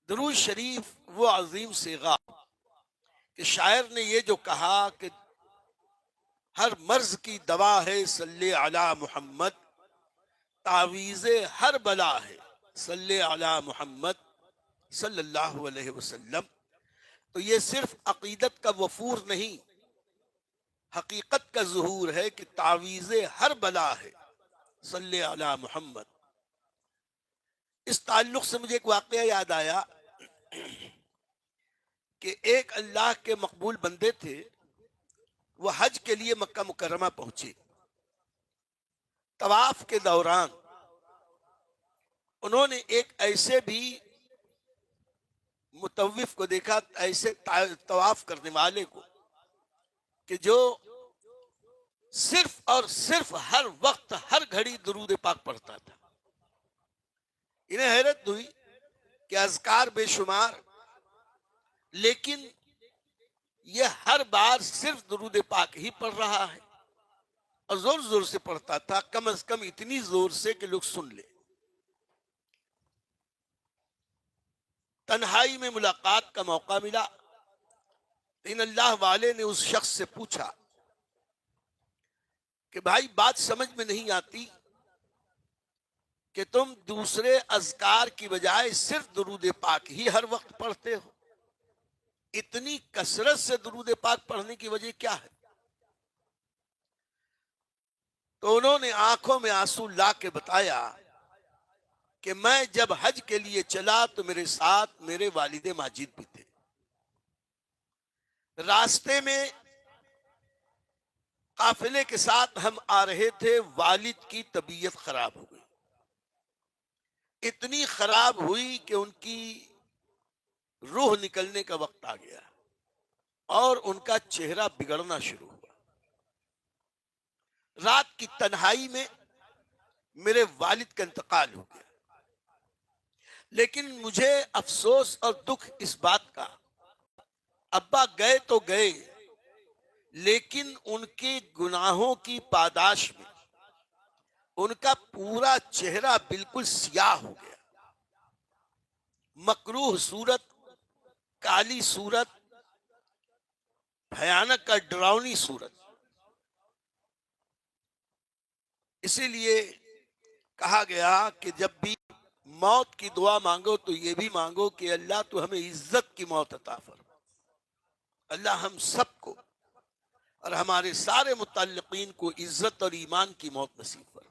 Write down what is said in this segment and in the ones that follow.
درود شریف وہ عظیم صیغہ کہ شاعر نے یہ جو کہا کہ ہر مرض کی دوا ہے صلی علی محمد، تعویذ ہر بلا ہے صلی علی محمد صلی اللہ علیہ وسلم. تو یہ صرف عقیدت کا وفور نہیں، حقیقت کا ظہور ہے کہ تعویذ ہر بلا ہے صلی علی محمد. اس تعلق سے مجھے ایک واقعہ یاد آیا کہ ایک اللہ کے مقبول بندے تھے، وہ حج کے لیے مکہ مکرمہ پہنچے. طواف کے دوران انہوں نے ایک ایسے بھی مطوف کو دیکھا، ایسے طواف کرنے والے کو، کہ جو صرف اور صرف ہر وقت ہر گھڑی درود پاک پڑھتا تھا. انہیں حیرت ہوئی کہ اذکار بے شمار، لیکن یہ ہر بار صرف درود پاک ہی پڑھ رہا ہے، اور زور زور سے پڑھتا تھا، کم از کم اتنی زور سے کہ لوگ سن لے. تنہائی میں ملاقات کا موقع ملا. ان اللہ والے نے اس شخص سے پوچھا کہ بھائی بات سمجھ میں نہیں آتی کہ تم دوسرے اذکار کی بجائے صرف درود پاک ہی ہر وقت پڑھتے ہو، اتنی کثرت سے درود پاک پڑھنے کی وجہ کیا ہے؟ تو انہوں نے آنکھوں میں آنسو لا کے بتایا کہ میں جب حج کے لیے چلا تو میرے ساتھ میرے والد ماجد بھی تھے. راستے میں قافلے کے ساتھ ہم آ رہے تھے، والد کی طبیعت خراب ہو گئی. اتنی خراب ہوئی کہ ان کی روح نکلنے کا وقت آ گیا اور ان کا چہرہ بگڑنا شروع ہوا. رات کی تنہائی میں میرے والد کا انتقال ہو گیا. لیکن مجھے افسوس اور دکھ اس بات کا، ابا گئے تو گئے، لیکن ان کے گناہوں کی پاداش میں ان کا پورا چہرہ بالکل سیاہ ہو گیا. مکروہ صورت، کالی صورت، بھیانک کا ڈراؤنی صورت. اسی لیے کہا گیا کہ جب بھی موت کی دعا مانگو تو یہ بھی مانگو کہ اللہ تو ہمیں عزت کی موت عطا فرما. اللہ ہم سب کو اور ہمارے سارے متعلقین کو عزت اور ایمان کی موت نصیب فرما.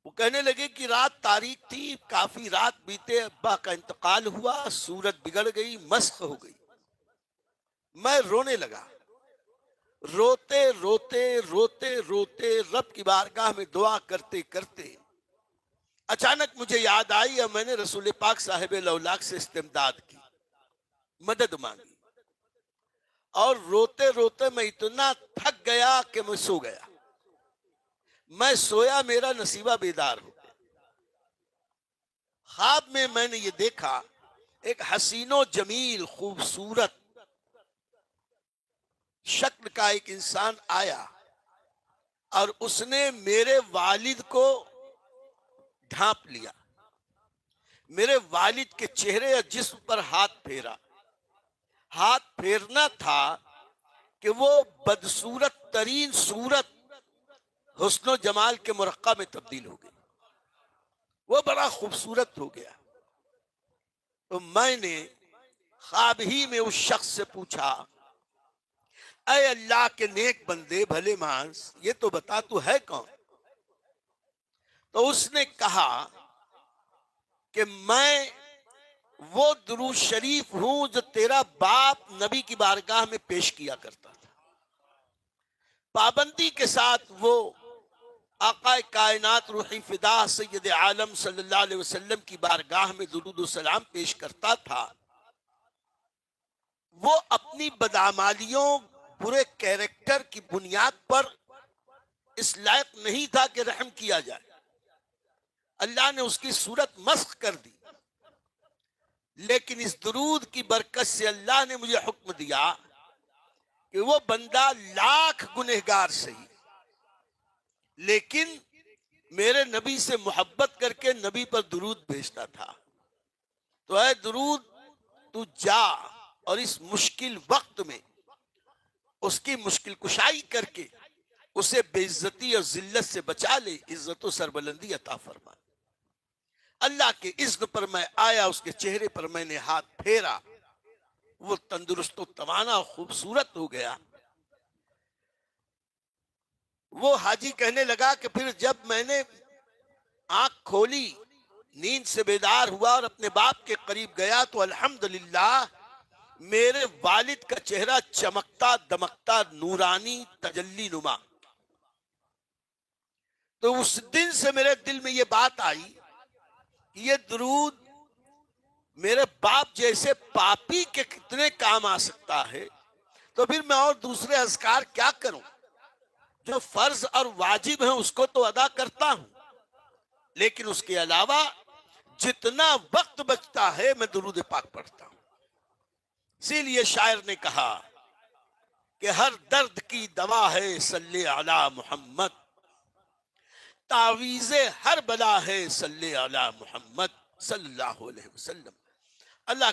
وہ کہنے لگے کہ رات تاریک تھی، کافی رات بیتے، ابا کا انتقال ہوا، صورت بگڑ گئی، مسخ ہو گئی. میں رونے لگا. روتے روتے روتے روتے رب کی بارگاہ میں دعا کرتے کرتے اچانک مجھے یاد آئی اور میں نے رسول پاک صاحب لولاک سے استمداد کی، مدد مانگی. اور روتے روتے میں اتنا تھک گیا کہ میں سو گیا. میں سویا، میرا نصیبہ بیدار ہو گیا. خواب میں نے یہ دیکھا، ایک حسین و جمیل خوبصورت شکل کا ایک انسان آیا اور اس نے میرے والد کو ڈھانپ لیا، میرے والد کے چہرے اور جسم پر ہاتھ پھیرا. ہاتھ پھیرنا تھا کہ وہ بدصورت ترین صورت حسن و جمال کے مرقع میں تبدیل ہو گئی. وہ بڑا خوبصورت ہو گیا. تو میں نے خواب ہی میں اس شخص سے پوچھا، اے اللہ کے نیک بندے، بھلے مانس، یہ تو بتا تو ہے کون؟ تو اس نے کہا کہ میں وہ درود شریف ہوں جو تیرا باپ نبی کی بارگاہ میں پیش کیا کرتا تھا. پابندی کے ساتھ وہ آقا کائنات روحی فدا سید عالم صلی اللہ علیہ وسلم کی بارگاہ میں درود و سلام پیش کرتا تھا. وہ اپنی بدعمالیوں، برے کیریکٹر کی بنیاد پر اس لائق نہیں تھا کہ رحم کیا جائے. اللہ نے اس کی صورت مسخ کر دی، لیکن اس درود کی برکت سے اللہ نے مجھے حکم دیا کہ وہ بندہ لاکھ گنہگار سہی، لیکن میرے نبی سے محبت کر کے نبی پر درود بھیجتا تھا. تو اے درود تو جا اور اس مشکل وقت میں اس کی مشکل کشائی کر کے اسے بے عزتی اور ذلت سے بچا لے، عزت و سربلندی عطا فرما۔ اللہ کے اذن پر میں آیا، اس کے چہرے پر میں نے ہاتھ پھیرا، وہ تندرست و توانا و خوبصورت ہو گیا۔ وہ حاجی کہنے لگا کہ پھر جب میں نے آنکھ کھولی، نیند سے بیدار ہوا اور اپنے باپ کے قریب گیا تو الحمدللہ میرے والد کا چہرہ چمکتا دمکتا نورانی تجلی نما۔ تو اس دن سے میرے دل میں یہ بات آئی کہ یہ درود میرے باپ جیسے پاپی کے کتنے کام آ سکتا ہے، تو پھر میں اور دوسرے اذکار کیا کروں؟ جو فرض اور واجب ہیں اس کو تو ادا کرتا ہوں، لیکن اس کے علاوہ جتنا وقت بچتا ہے میں درود پاک پڑھتا ہوں۔ اسی لیے شاعر نے کہا کہ ہر درد کی دوا ہے صلی علی محمد، تعویذ ہر بلا ہے صلی علی محمد صلی اللہ علیہ وسلم۔ اللہ